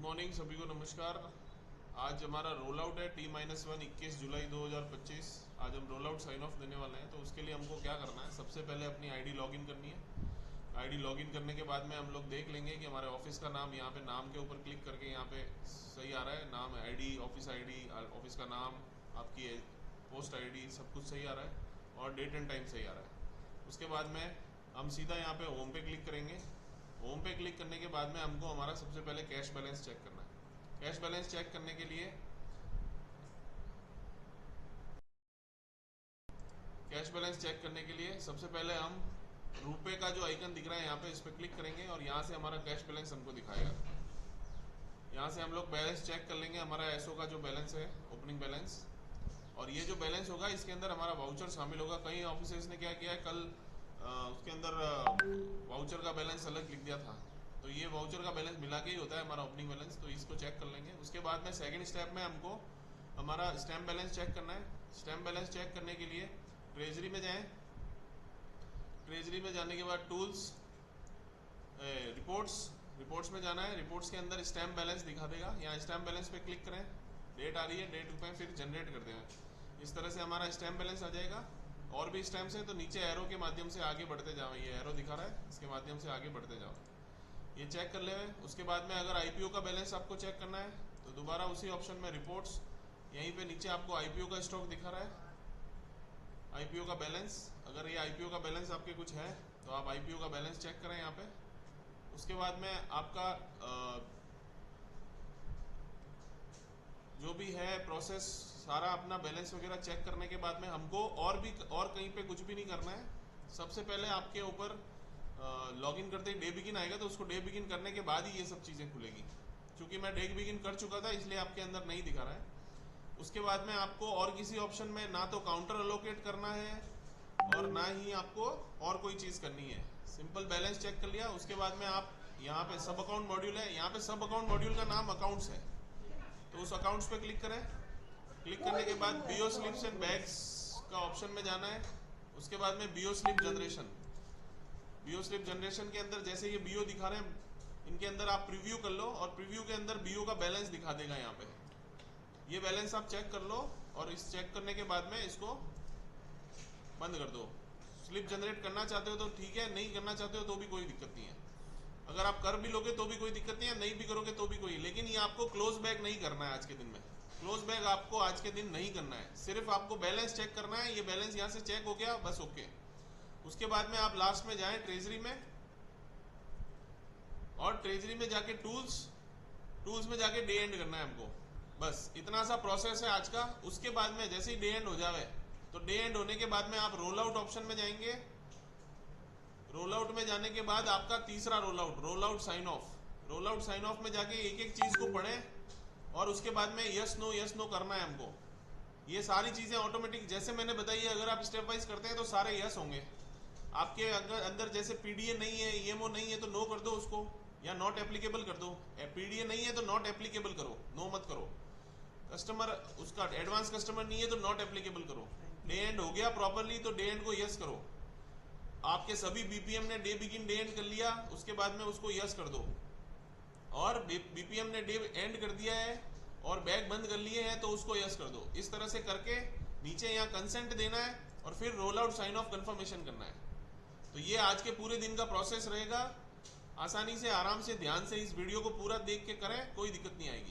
Morning सभी को नमस्कार। आज हमारा रोल आउट है T-1 21 जुलाई 2025। आज हम रोल आउट साइन ऑफ देने वाले हैं। तो उसके लिए हमको क्या करना है, सबसे पहले अपनी आईडी लॉगिन करनी है। आईडी लॉगिन करने के बाद में हम लोग देख लेंगे कि हमारे ऑफिस का नाम, यहाँ पे नाम के ऊपर क्लिक करके यहाँ पे सही आ रहा है, नाम, आईडी, ऑफिस आईडी, ऑफिस का नाम, आपकी पोस्ट आईडी, सब कुछ सही आ रहा है और डेट एंड टाइम सही आ रहा है। उसके बाद में हम सीधा यहाँ पे होम पे क्लिक करेंगे। होम पे क्लिक करने के बाद में हमको हमारा सबसे पहले कैश बैलेंस चेक करना है। कैश बैलेंस चेक करने के लिए सबसे पहले हम रुपए का जो आइकन दिख रहा है यहाँ पे, इस पर क्लिक करेंगे और यहाँ से हमारा कैश बैलेंस हमको दिखाएगा। यहाँ से हम लोग बैलेंस चेक कर लेंगे, हमारा एसओ का जो बैलेंस है, ओपनिंग बैलेंस, और ये जो बैलेंस होगा इसके अंदर हमारा वाउचर शामिल होगा। कई ऑफिसर्स ने क्या किया है, कल उसके अंदर वाउचर का बैलेंस अलग लिख दिया था, तो ये वाउचर का बैलेंस मिला के ही होता है हमारा ओपनिंग बैलेंस। तो इसको चेक कर लेंगे। उसके बाद में सेकंड स्टेप में हमको हमारा स्टैम्प बैलेंस चेक करना है। स्टैम्प बैलेंस चेक करने के लिए ट्रेजरी में जाएं। ट्रेजरी में जाने के बाद टूल्स, रिपोर्ट्स में जाना है। रिपोर्ट्स के अंदर स्टैम्प बैलेंस दिखा देगा। यहाँ स्टैम्प बैलेंस पे क्लिक करें, डेट आ रही है, डेट पे फिर जनरेट कर दें। इस तरह से हमारा स्टैम्प बैलेंस आ जाएगा। और भी स्टैम्प्स हैं तो नीचे एरो के माध्यम से आगे बढ़ते जाओ, ये एरो दिखा रहा है, इसके माध्यम से आगे बढ़ते जाओ, ये चेक कर ले। उसके बाद में अगर आईपीओ का बैलेंस आपको चेक करना है तो दोबारा उसी ऑप्शन में रिपोर्ट्स, यहीं पे नीचे आपको आईपीओ का स्टॉक दिखा रहा है, आईपीओ का बैलेंस। अगर ये आईपीओ का बैलेंस आपके कुछ है तो आप आईपीओ का बैलेंस चेक करें यहाँ पे। उसके बाद में आपका जो भी है प्रोसेस, सारा अपना बैलेंस वगैरह चेक करने के बाद में हमको और कहीं पे कुछ भी नहीं करना है। सबसे पहले आपके ऊपर लॉगिन करते ही डे बिगिन आएगा, तो उसको डे बिगिन करने के बाद ही ये सब चीज़ें खुलेगी। क्योंकि मैं डे बिगिन कर चुका था इसलिए आपके अंदर नहीं दिखा रहा है। उसके बाद में आपको और किसी ऑप्शन में ना तो काउंटर अलोकेट करना है और ना ही आपको और कोई चीज़ करनी है। सिंपल बैलेंस चेक कर लिया। उसके बाद में आप यहाँ पे सब अकाउंट मॉड्यूल है, यहाँ पे सब अकाउंट मॉड्यूल का नाम अकाउंट्स है, तो उस अकाउंट्स पे क्लिक करें। क्लिक करने के बाद बीओ स्लिप्स एंड बैग्स का ऑप्शन में जाना है। उसके बाद में BO slip generation, BO slip generation के अंदर जैसे ये बीओ दिखा रहे हैं, इनके अंदर आप प्रीव्यू कर लो और प्रीव्यू के अंदर बीओ का बैलेंस दिखा देगा। यहाँ पे ये बैलेंस आप चेक कर लो और इस चेक करने के बाद में इसको बंद कर दो। स्लिप जनरेट करना चाहते हो तो ठीक है, नहीं करना चाहते हो तो भी कोई दिक्कत नहीं है। अगर आप कर भी लोगे तो भी कोई दिक्कत नहीं है, नहीं भी करोगे तो भी कोई, लेकिन ये आपको क्लोज बैक नहीं करना है आज के दिन में। क्लोज बैक आपको आज के दिन नहीं करना है, सिर्फ आपको बैलेंस चेक करना है। ये बैलेंस यहाँ से चेक हो गया, बस ओके। उसके बाद में आप लास्ट में जाएं ट्रेजरी में, और ट्रेजरी में जाके टूल्स में जाके डे एंड करना है हमको। बस इतना सा प्रोसेस है आज का। उसके बाद में जैसे ही डे एंड हो जाए तो डे एंड होने के बाद में आप रोल आउट ऑप्शन में जाएंगे। रोल आउट में जाने के बाद आपका तीसरा roll out sign off, roll out sign off में जाके एक एक चीज को पढ़ें और उसके बाद में यस नो करना है हमको। ये सारी चीजें ऑटोमेटिक जैसे मैंने बताई है, अगर आप स्टेप वाइज करते हैं तो सारे यस होंगे आपके। अगर अंदर जैसे पीडीए नहीं है, ईएमओ नहीं है तो नो कर दो उसको, या नॉट एप्लीकेबल कर दो। पीडीए नहीं है तो नॉट एप्लीकेबल करो, नो मत करो। कस्टमर उसका एडवांस कस्टमर नहीं है तो नॉट एप्लीकेबल करो। डे एंड हो गया प्रॉपरली तो डे एंड को यस करो। आपके सभी बीपीएम ने डे बिगिन डे एंड कर लिया, उसके बाद में उसको यस कर दो। और बीपीएम ने डे एंड कर दिया है और बैग बंद कर लिए हैं तो उसको यस कर दो। इस तरह से करके नीचे यहाँ कंसेंट देना है और फिर roll out sign off confirmation करना है। तो ये आज के पूरे दिन का प्रोसेस रहेगा। आसानी से, आराम से, ध्यान से इस वीडियो को पूरा देख के करें, कोई दिक्कत नहीं आएगी।